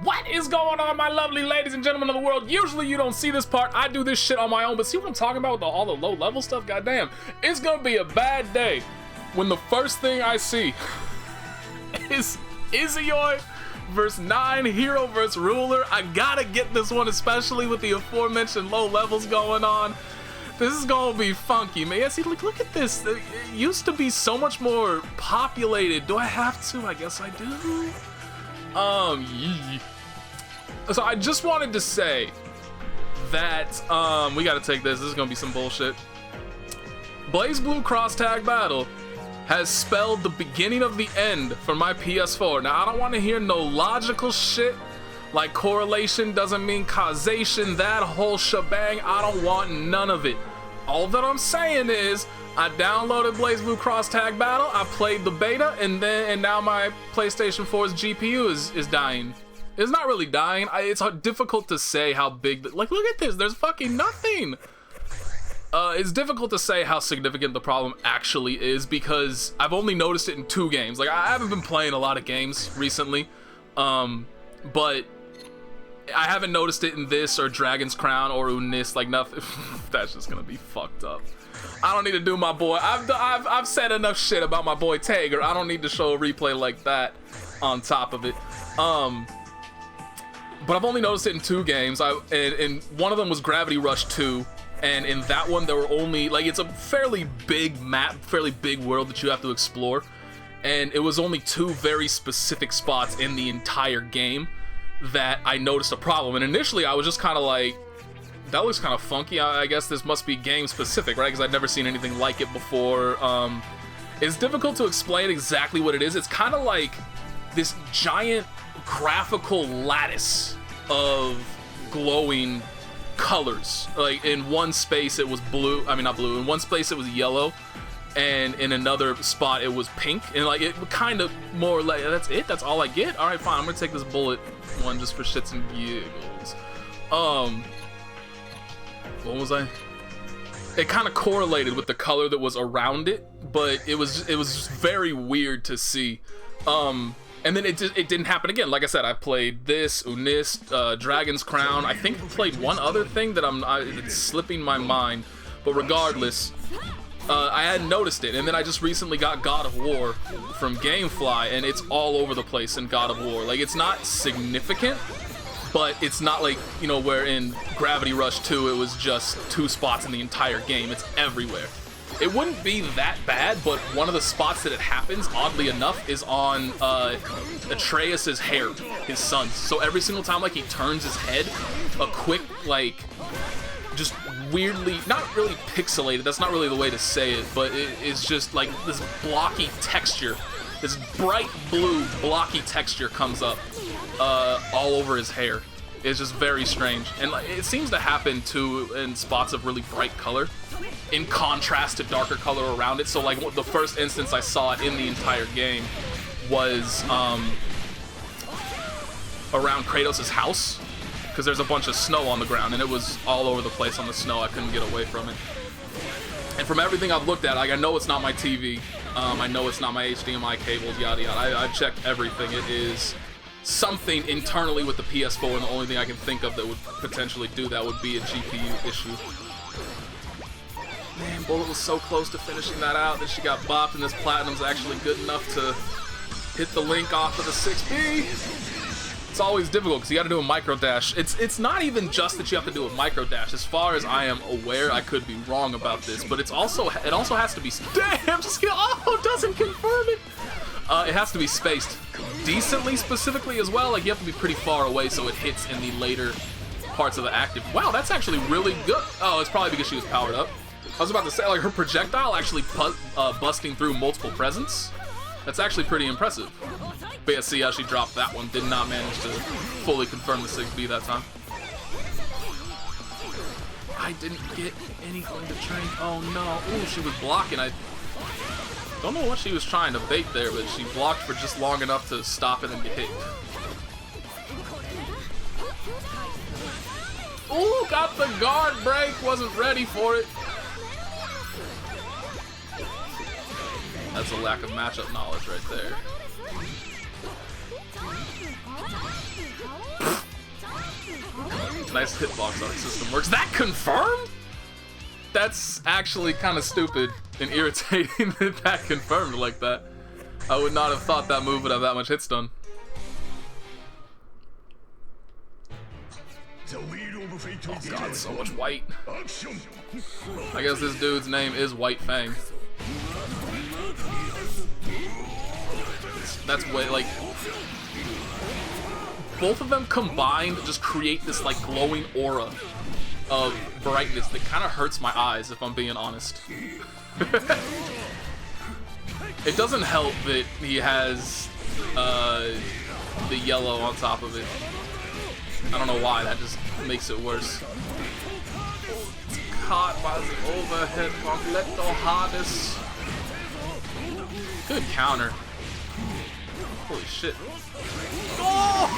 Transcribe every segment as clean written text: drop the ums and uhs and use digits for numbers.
What is going on, my lovely ladies and gentlemen of the world? Usually you don't see this part. I do this shit on my own, but see what I'm talking about with all the low level stuff? Goddamn, it's gonna be a bad day when the first thing I see is Izayoi versus 9 Hero versus Ruler. I gotta get this one, especially with the aforementioned low levels going on. This is gonna be funky, man. Yeah, see, look at this. It used to be so much more populated. Do I have to? I guess I do. So I just wanted to say that, we gotta take this. This is gonna be some bullshit. BlazBlue Cross Tag Battle has spelled the beginning of the end for my PS4. Now, I don't want to hear no logical shit like correlation doesn't mean causation, that whole shebang. I don't want none of it. All that I'm saying is I downloaded BlazBlue Cross Tag Battle, I played the beta, and now my PlayStation 4's GPU is dying. It's not really dying. It's difficult to say how big, like, look at this, there's fucking nothing. It's difficult to say how significant the problem actually is because I've only noticed it in 2 games. Like, I haven't been playing a lot of games recently, but I haven't noticed it in this or Dragon's Crown or Unis, like nothing. That's just gonna be fucked up. I don't need to do my boy. I've said enough shit about my boy Tager. I don't need to show a replay like that on top of it. But I've only noticed it in 2 games. And one of them was Gravity Rush 2. And in that one, there were only, like, it's a fairly big map, fairly big world that you have to explore. And it was only 2 very specific spots in the entire game that I noticed a problem. And initially, I was just kind of like, that looks kind of funky. I guess this must be game specific, right? Because I'd never seen anything like it before. It's difficult to explain exactly what it is. It's kind of like this giant graphical lattice of glowing colors. Like, in one space it was blue, I mean not blue, in one space it was yellow, and in another spot it was pink, and like it kind of more like, that's it, that's all I get. All right, fine, I'm gonna take this bullet one just for shits and giggles. What was I? It kind of correlated with the color that was around it, but it was very weird to see. And then it didn't happen again. Like I said, I played this, Unis, Dragon's Crown. I think I played one other thing that it's slipping my mind. But regardless, I hadn't noticed it. And then I just recently got God of War from Gamefly, and it's all over the place in God of War. Like, it's not significant, but it's not like, you know, where in Gravity Rush 2 it was just 2 spots in the entire game. It's everywhere. It wouldn't be that bad, but one of the spots that it happens, oddly enough, is on Atreus's hair, his son. So every single time, like, he turns his head, a quick, like, just weirdly, not really pixelated, that's not really the way to say it, but it's just like this blocky texture, this bright blue blocky texture comes up all over his hair. It's just very strange, and it seems to happen too in spots of really bright color in contrast to darker color around it. So like the first instance I saw it in the entire game was around Kratos' house, because there's a bunch of snow on the ground and it was all over the place on the snow. I couldn't get away from it. And from everything I've looked at, like, I know it's not my TV, I know it's not my HDMI cables, yada yada. I've checked everything. It is something internally with the PS4, and the only thing I can think of that would potentially do that would be a GPU issue. Man, Bullet was so close to finishing that out, then she got bopped, and this Platinum's actually good enough to hit the link off of the 6B. It's always difficult because you got to do a micro dash. It's not even just that you have to do a micro dash. As far as I am aware, I could be wrong about this, but it also has to be. Damn, just kidding. Oh, it doesn't confirm it. It has to be spaced decently, specifically as well. Like, you have to be pretty far away so it hits in the later parts of the active. Wow, that's actually really good. Oh, it's probably because she was powered up. I was about to say, like, her projectile actually busting through multiple presents. That's actually pretty impressive. But yeah, see how she dropped that one. Did not manage to fully confirm the 6B that time. I didn't get anything to train. Oh no. Ooh, she was blocking. I don't know what she was trying to bait there, but she blocked for just long enough to stop it and get hit. Ooh, got the guard break. Wasn't ready for it. That's a lack of matchup knowledge right there. Nice hitbox arc system works. That confirmed? That's actually kind of stupid and irritating that that confirmed like that. I would not have thought that move would have that much hit stun. Oh god, so much white. I guess this dude's name is White Fang. That's way, like... Both of them combined just create this, like, glowing aura of brightness that kind of hurts my eyes, if I'm being honest. It doesn't help that he has the yellow on top of it. I don't know why, that just makes it worse. Caught by the overhead completo hardest. Good counter. Holy shit. Oh!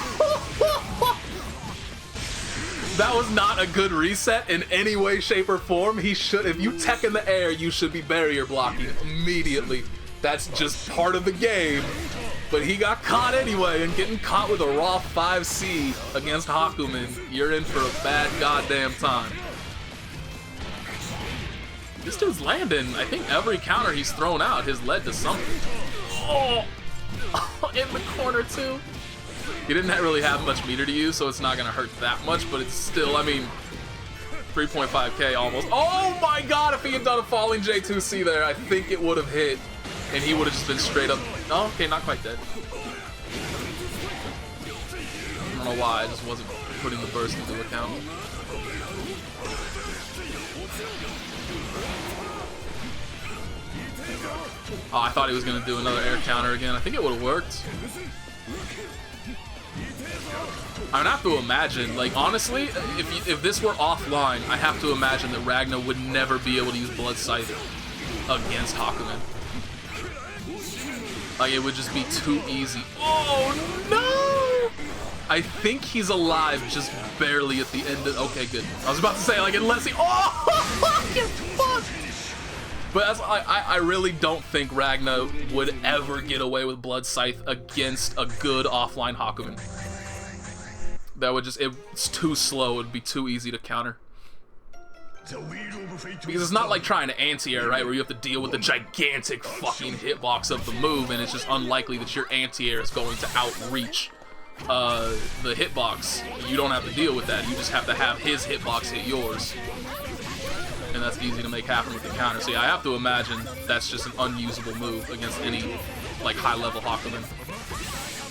That was not a good reset in any way, shape, or form. He should, if you tech in the air, you should be barrier blocking immediately. That's just part of the game. But he got caught anyway, and getting caught with a raw 5C against Hakumen, you're in for a bad goddamn time. This dude's landing, I think every counter he's thrown out has led to something. Oh! In the corner too. He didn't really have much meter to use, so it's not gonna hurt that much, but it's still, I mean, 3.5k almost. Oh my god, if he had done a falling J2C there, I think it would have hit, and he would have just been straight up. Oh, okay, not quite dead. I don't know why, I just wasn't putting the burst into account. Oh, I thought he was going to do another air counter again. I think it would have worked. I would have to imagine, like, honestly, if this were offline, I have to imagine that Ragna would never be able to use Blood Scythe against Hakumen. Like, it would just be too easy. Oh, no! I think he's alive just barely at the end of... Okay, good. I was about to say, like, unless he... Oh, you fuck! But I really don't think Ragna would ever get away with Blood Scythe against a good offline Hakumen. That would just, it's too slow, it would be too easy to counter. Because it's not like trying to anti-air, right, where you have to deal with the gigantic fucking hitbox of the move, and it's just unlikely that your anti-air is going to outreach the hitbox. You don't have to deal with that, you just have to have his hitbox hit yours. And that's easy to make happen with the counter. So yeah, I have to imagine that's just an unusable move against any, like, high-level Hakumen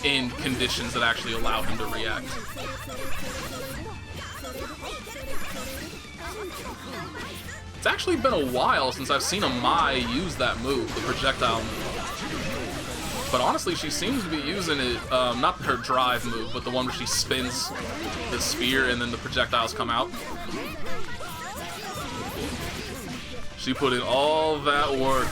in conditions that actually allow him to react. It's actually been a while since I've seen a Mai use that move, the projectile move. But honestly, she seems to be using it, not her drive move, but the one where she spins the sphere and then the projectiles come out. She put in all that work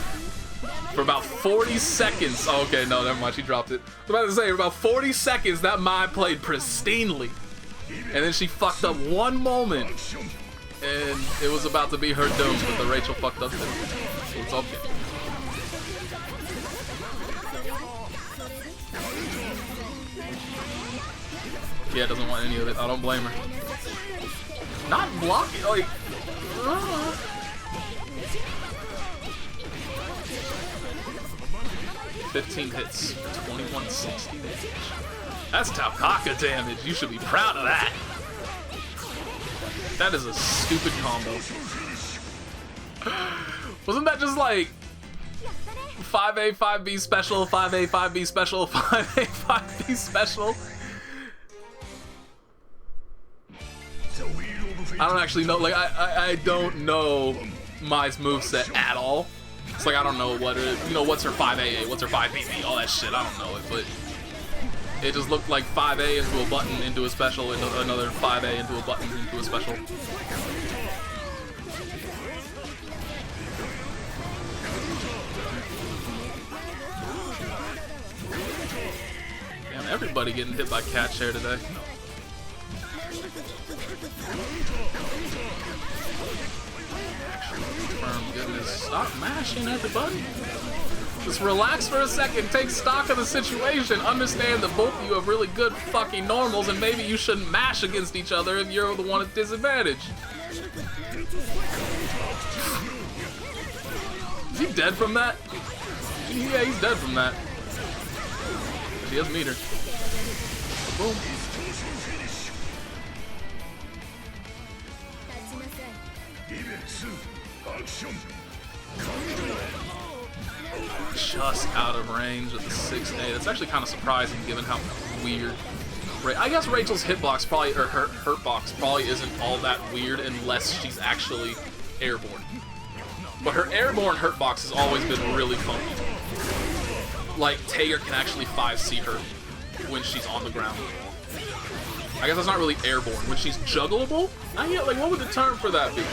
for about 40 seconds. Oh, okay, no, never mind. She dropped it. I was about to say, for about 40 seconds, that Mai played pristinely. And then she fucked up one moment. And it was about to be her doom, but the Rachel fucked up too. So it's okay. Yeah, doesn't want any of it. I don't blame her. Not blocking, like... 15 hits, 2160 damage. That's Taukaka damage. You should be proud of that. That is a stupid combo. Wasn't that just like 5A, 5B special, 5A, 5B special, 5A, 5B special? I don't actually know, like, I don't know Mai's moveset at all. It's like, I don't know what, you know, what's her 5AA, what's her 5BB, all that shit, I don't know it, but it just looked like 5A into a button into a special, and another 5A into a button into a special. Damn, everybody getting hit by cat chair today. Goodness, stop mashing everybody. Just relax for a second, take stock of the situation, understand that both of you have really good fucking normals, and maybe you shouldn't mash against each other if you're the one at disadvantage. Is he dead from that? Yeah, he's dead from that. He has meter. Boom. Just out of range of the 6A. That's actually kind of surprising given how weird. I guess Rachel's hitbox probably, or her hurtbox probably isn't all that weird unless she's actually airborne. But her airborne hurtbox has always been really funky. Like, Tager can actually 5C her when she's on the ground. I guess that's not really airborne. When she's juggleable? I get, like, what would the term for that be?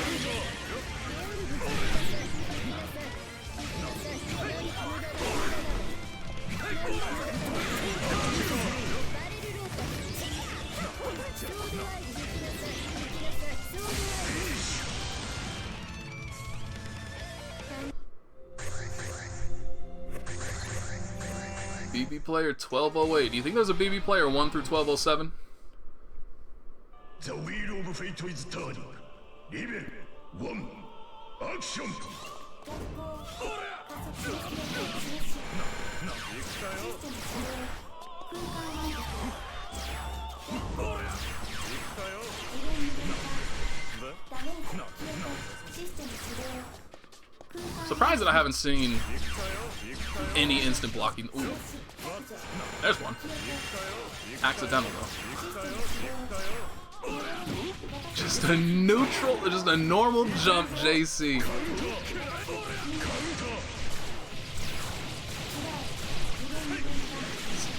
BB player 1208. Do you think there's a BB player 1 through 1207? The wheel of fate is turning. Level 1. Action! Surprised that I haven't seen any instant blocking. Ooh. There's one. Accidental though. Just a neutral, just a normal jump, JC.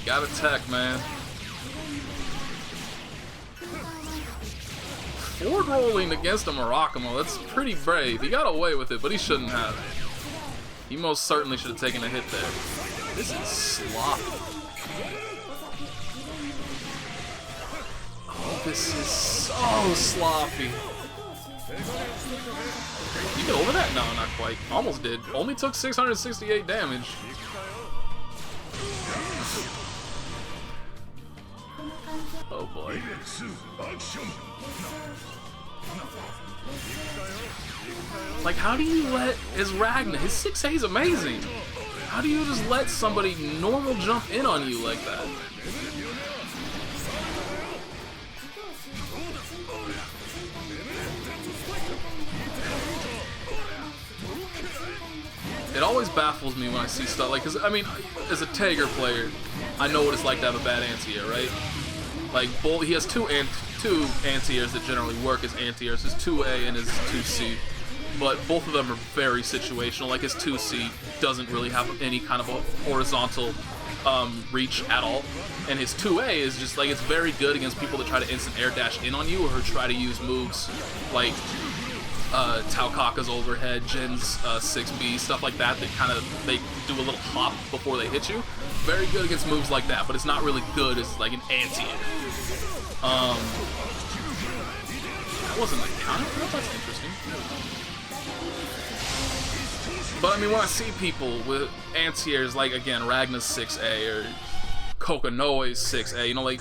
Got a tech, man. Forward rolling against a Murakamo, that's pretty brave. He got away with it, but he shouldn't have. He most certainly should have taken a hit there. This is sloppy. Oh, this is so sloppy. You get over that? No, not quite. Almost did. Only took 668 damage. Oh boy. Like, how do you let his Ragna? His 6A is amazing. How do you just let somebody normal jump in on you like that? It always baffles me when I see stuff like, 'cause I mean, as a Tager player, I know what it's like to have a bad anti-air, right? Like, he has two anti-airs that generally work as anti-airs, his 2A and his 2C. But both of them are very situational. Like, his 2C doesn't really have any kind of a horizontal reach at all. And his 2A is just, like, it's very good against people that try to instant air dash in on you or try to use moves like Taukaka's overhead, Jin's 6B, stuff like that, kind of, they do a little hop before they hit you. Very good against moves like that, but it's not really good as, like, an anti-air. That wasn't like counter? That's interesting. But I mean, when I see people with anti-airs, like, again, Ragna's 6A or Kokanoe's 6A, you know, like,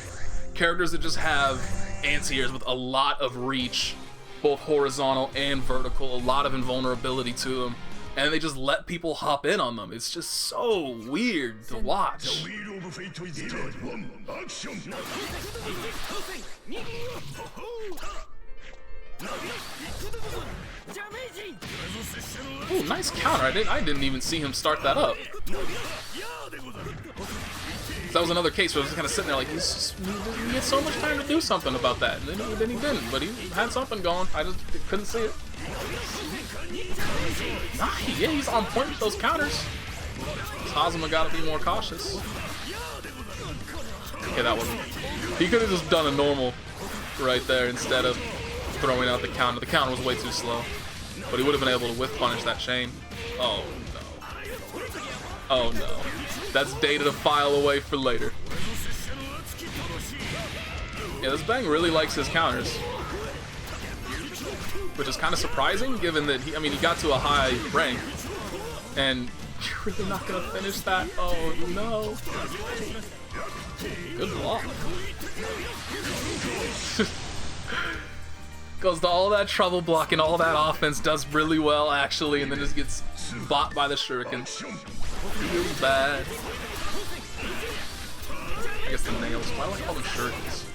characters that just have anti-airs with a lot of reach, both horizontal and vertical, a lot of invulnerability to them, and they just let people hop in on them. It's just so weird to watch. Oh, nice counter. I didn't even see him start that up. That was another case where I was just kind of sitting there like, he had so much time to do something about that. And then he didn't, but he had something going. I just couldn't see it. Nah, yeah, he's on point with those counters. Hazama got to be more cautious. Okay, that wasn't. He could have just done a normal right there instead of throwing out the counter. The counter was way too slow. But he would have been able to whiff punish that chain. Oh no. Oh no. That's data to file away for later. Yeah, this Bang really likes his counters. Which is kind of surprising given that he got to a high rank. And You're really not gonna finish that? Oh no. Good block. Goes to all that trouble blocking, all that offense, does really well actually, and then just gets bought by the shuriken. Really bad. I guess the nails. Why do I call them shurikens?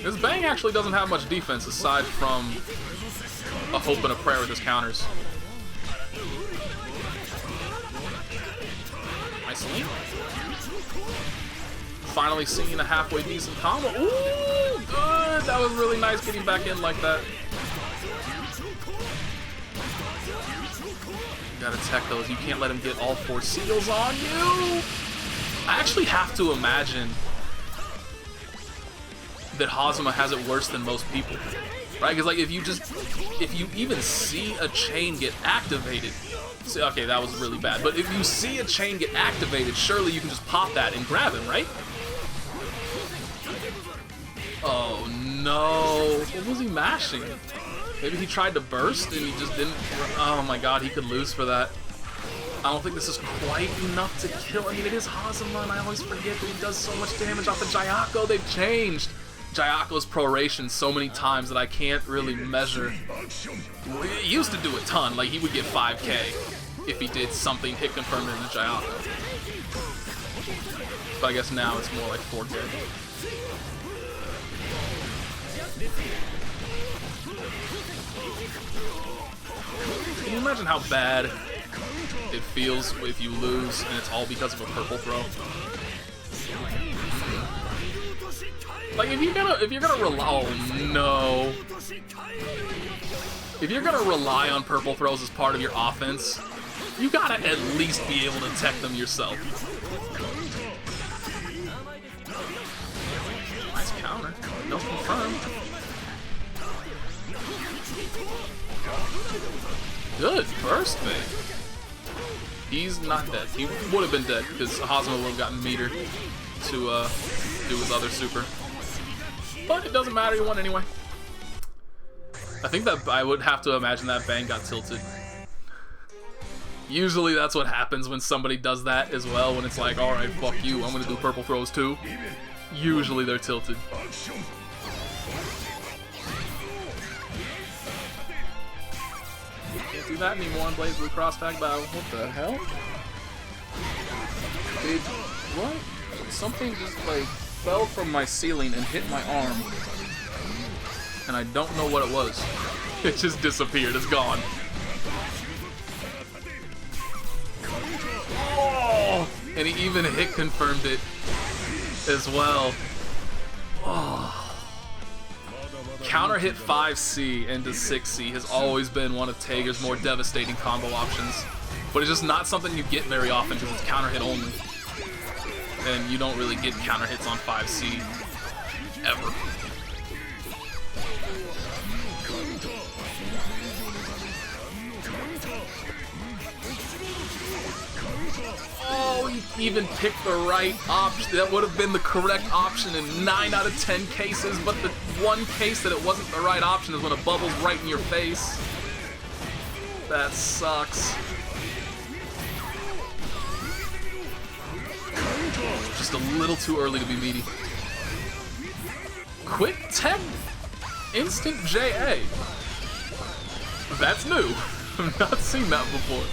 This Bang actually doesn't have much defense aside from a hope and a prayer with his counters. Nice lean. Finally seeing a halfway decent combo. Ooh, good! That was really nice getting back in like that. You gotta tech those. You can't let him get all 4 seals on you! I actually have to imagine that Hazama has it worse than most people. Right? Because, like, if you even see a chain get activated, see, okay, that was really bad, but if you see a chain get activated, surely you can just pop that and grab him, right? Oh no, what was he mashing? Maybe he tried to burst and he just didn't. Oh my god, he could lose for that. I don't think this is quite enough to kill. I mean, it is Hazama, and I always forget that he does so much damage off the Jayako. They've changed Jayako's proration so many times that I can't really measure. He used to do a ton, like he would get 5k if he did something hit confirmed in the Jayako. But I guess now it's more like 4k. Can you imagine how bad it feels if you lose and it's all because of a purple throw? Like if you're gonna rely, oh no. If you're gonna rely on purple throws as part of your offense, you gotta at least be able to tech them yourself. Nice counter. No confirmed. Good burst fake. He's not dead. He would have been dead because Hazama would have gotten meter to do his other super. But it doesn't matter, he won anyway. I think that I would have to imagine that Bang got tilted. Usually that's what happens when somebody does that as well, when it's like, alright, fuck you, I'm gonna do purple throws too. Usually they're tilted. Can't do that anymore in Blaze Blue Cross Tag Battle. What the hell? Did what? Something just like fell from my ceiling and hit my arm. And I don't know what it was. It just disappeared. It's gone. Oh! And he even hit confirmed it as well. Oh. Counter hit 5C into 6C has always been one of Tager's more devastating combo options. But it's just not something you get very often because it's counter hit only. And you don't really get counter hits on 5C ever. Oh, he even picked the right option. That would have been the correct option in 9 out of 10 cases, but the one case that it wasn't the right option is when a bubble's right in your face. That sucks. Just a little too early to be meaty. Quick tech instant JA. That's new. I've not seen that before.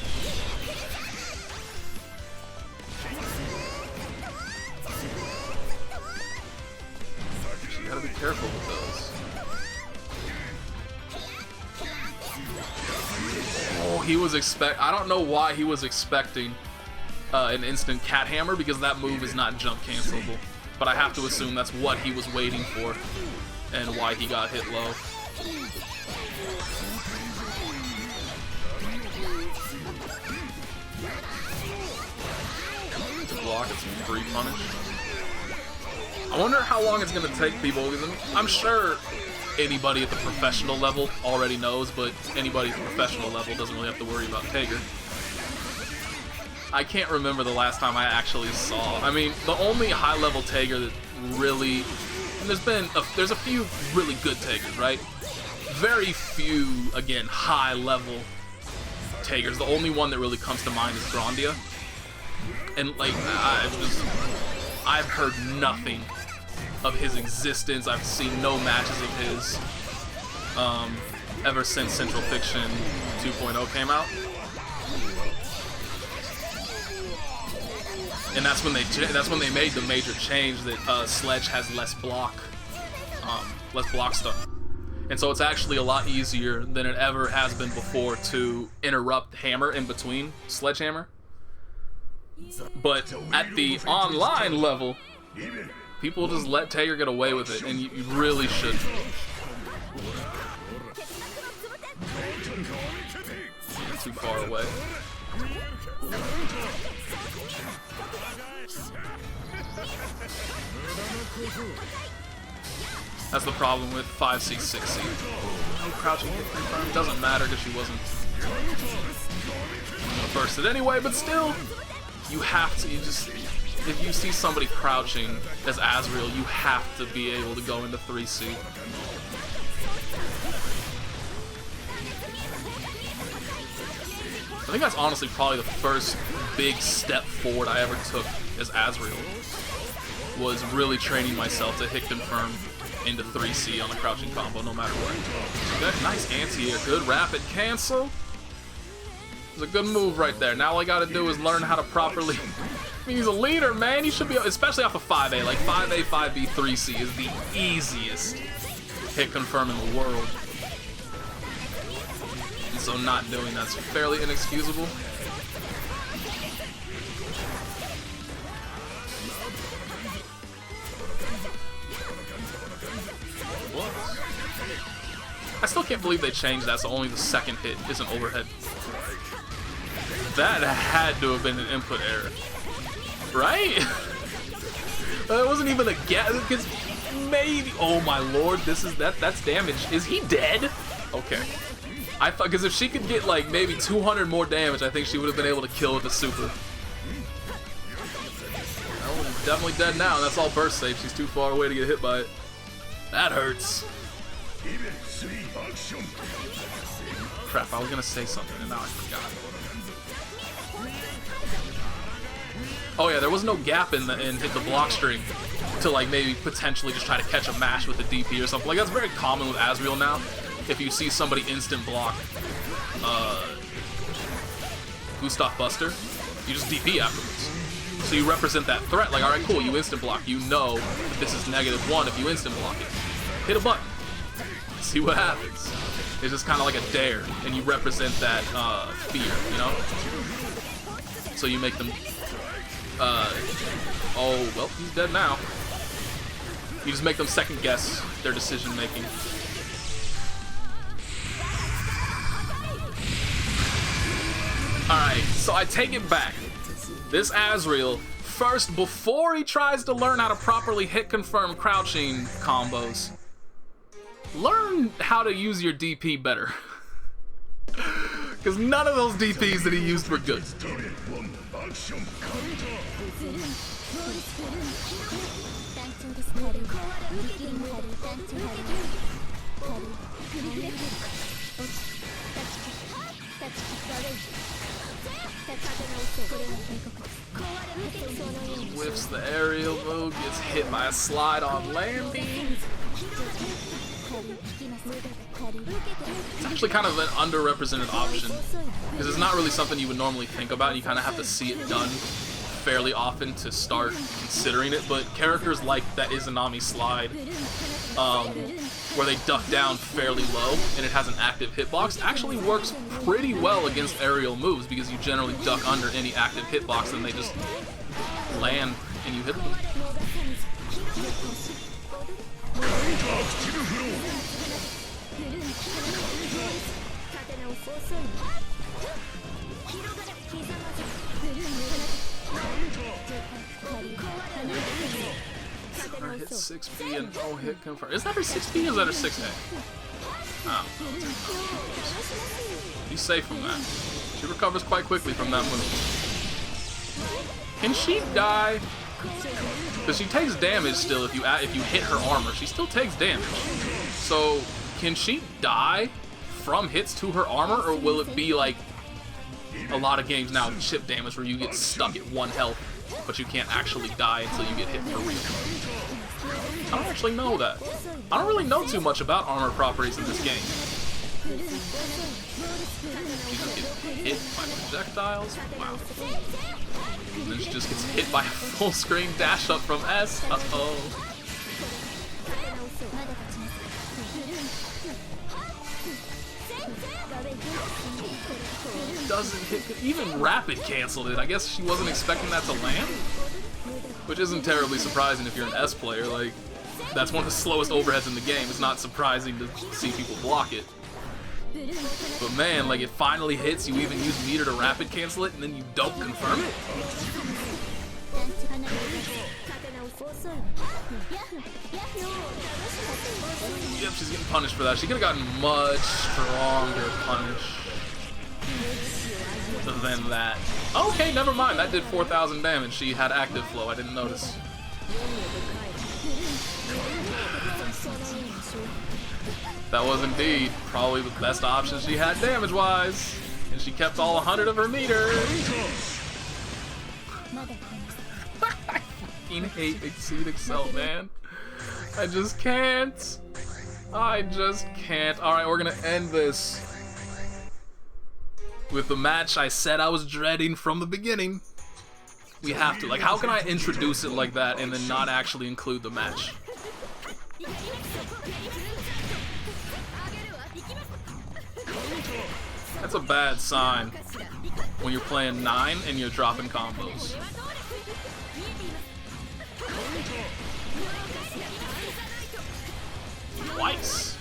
You gotta be careful with those. Oh, he was I don't know why he was expecting an instant cat hammer, because that move is not jump cancelable. But I have to assume that's what he was waiting for and why he got hit low. To block, it's free punish. I wonder how long it's going to take people, because I'm sure anybody at the professional level already knows, but anybody at the professional level doesn't really have to worry about Tager. I can't remember the last time I actually saw. I mean, the only high-level Tager that really... And there's a few really good Tagers, right? Very few, again, high-level Tigers. The only one that really comes to mind is Grandia. And like, I've heard nothing of his existence. I've seen no matches of his ever since Central Fiction 2.0 came out. And that's when they made the major change that Sledge has less block stuff. And so it's actually a lot easier than it ever has been before to interrupt Hammer in between Sledgehammer. But at the online level, people just let Tager get away with it, and you really shouldn't. Too far away. That's the problem with 5C, 6C. No crouching hit confirmed. Doesn't matter because she wasn't gonna burst it anyway, but still, you have to, if you see somebody crouching as Azrael, you have to be able to go into 3C. I think that's honestly probably the first big step forward I ever took as Azrael, was really training myself to hit confirm into 3C on a crouching combo no matter what. Okay, nice anti-air, good rapid cancel. It's a good move right there. Now all I gotta do is learn how to properly... I mean, he's a leader, man. He should be, especially off of 5A. Like 5A, 5B, 3C is the easiest hit confirm in the world. And so not doing that's fairly inexcusable. I still can't believe they changed that so only the second hit is an overhead. That had to have been an input error. Right? It wasn't even a guess, because maybe... Oh my lord, that's damage. Is he dead? Okay. I thought, because if she could get like maybe 200 more damage, I think she would have been able to kill with the super. Well, definitely dead now, and that's all burst safe. She's too far away to get hit by it. That hurts. Crap, I was gonna say something and now I forgot. Oh yeah, there was no gap in the block string to like maybe potentially just try to catch a mash with the DP or something. Like that's very common with Azrael now. If you see somebody instant block Gustav Buster, you just DP afterwards. So you represent that threat, like alright cool, you instant block. You know that this is -1 if you instant block it. Hit a button. See what happens. It's just kind of like a dare, and you represent that fear, you know? So you make them... oh, well, he's dead now. You just make them second guess their decision making. Alright, so I take it back. This Azrael, first, before he tries to learn how to properly hit confirm crouching combos, learn how to use your DP better. Because none of those DPs that he used were good. Whiffs the aerial move, gets hit by a slide on landing. It's actually kind of an underrepresented option because it's not really something you would normally think about. You kind of have to see it done fairly often to start considering it, but characters like that Izanami slide where they duck down fairly low and it has an active hitbox actually works pretty well against aerial moves because you generally duck under any active hitbox and they just land and you hit them. Her hit 6B and no hit confirm. Is that her 6B or is that her 6A? Oh. Be safe from that. She recovers quite quickly from that move. Can she die? Because she takes damage still if you hit her armor. She still takes damage. So can she die from hits to her armor, or will it be like a lot of games now with chip damage where you get stuck at 1 health, but you can't actually die until you get hit for real. I don't actually know that. I don't really know too much about armor properties in this game. She just gets hit by projectiles? Wow. And then she just gets hit by a full screen dash up from S. Uh-oh. Doesn't hit. Even rapid canceled it. I guess she wasn't expecting that to land, which isn't terribly surprising if you're an S player. Like, that's one of the slowest overheads in the game. It's not surprising to see people block it. But man, like, it finally hits. You even use meter to rapid cancel it, and then you don't confirm it. Yep, she's getting punished for that. She could have gotten much stronger punish than that. Okay, never mind. That did 4,000 damage. She had active flow. I didn't notice. That was indeed probably the best option she had damage-wise. And she kept all 100 of her meters. I fucking hate Exceed Excel, man. I just can't. I just can't. Alright, we're gonna end this with the match I said I was dreading from the beginning. We have to. Like, how can I introduce it like that and then not actually include the match? That's a bad sign when you're playing 9 and you're dropping combos. Twice.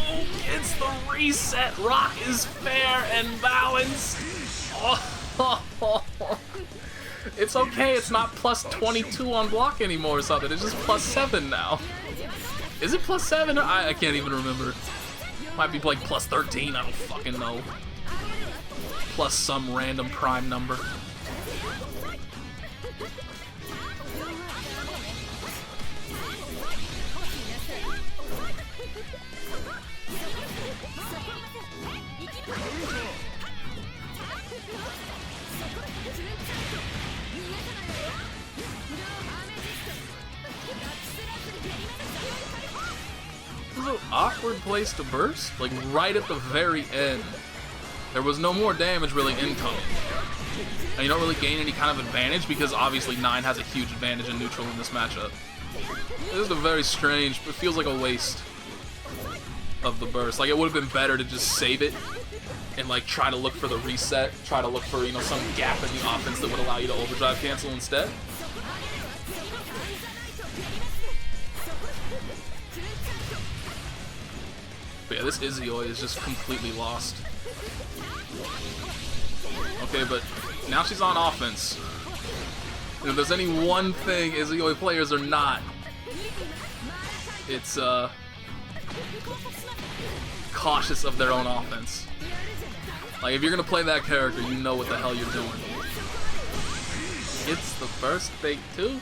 Oh, it's the reset. Rock is fair and balanced. Oh. It's okay, it's not plus 22 on block anymore or something. It's just plus 7 now. Is it plus 7? I can't even remember. Might be like plus 13, I don't fucking know. Plus some random prime number. This is an awkward place to burst, like right at the very end. There was no more damage really incoming. And you don't really gain any kind of advantage because obviously 9 has a huge advantage in neutral in this matchup. This is a very strange, it feels like a waste of the burst. Like, it would have been better to just save it and like try to look for the reset, try to look for, you know, some gap in the offense that would allow you to overdrive cancel instead. But yeah, this Izayoi is just completely lost. Okay, but now she's on offense. And if there's any one thing Izayoi players are not, it's cautious of their own offense. Like, if you're gonna play that character, you know what the hell you're doing. It's the first fake too.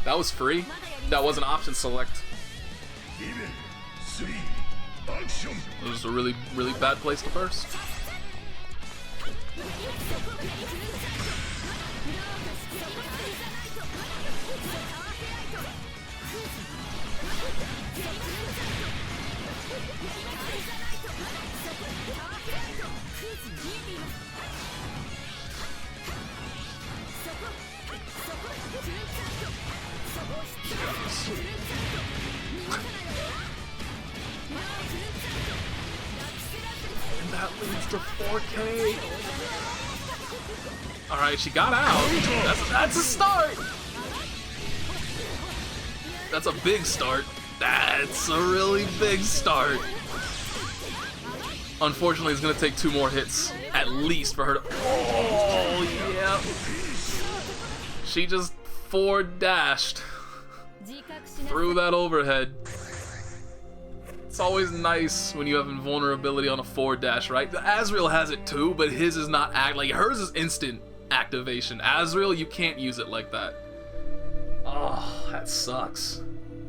That was free. That was an option select. It was a really, really bad place to burst. And that leads to 4K. Alright, she got out. That's a start. That's a big start. That's a really big start. Unfortunately, it's going to take 2 more hits, at least, for her to... Oh, yeah. She just 4-dashed through that overhead. It's always nice when you have invulnerability on a 4-dash, right? The Azrael has it too, but his is not like hers is instant activation. Azrael, you can't use it like that. Oh, that sucks.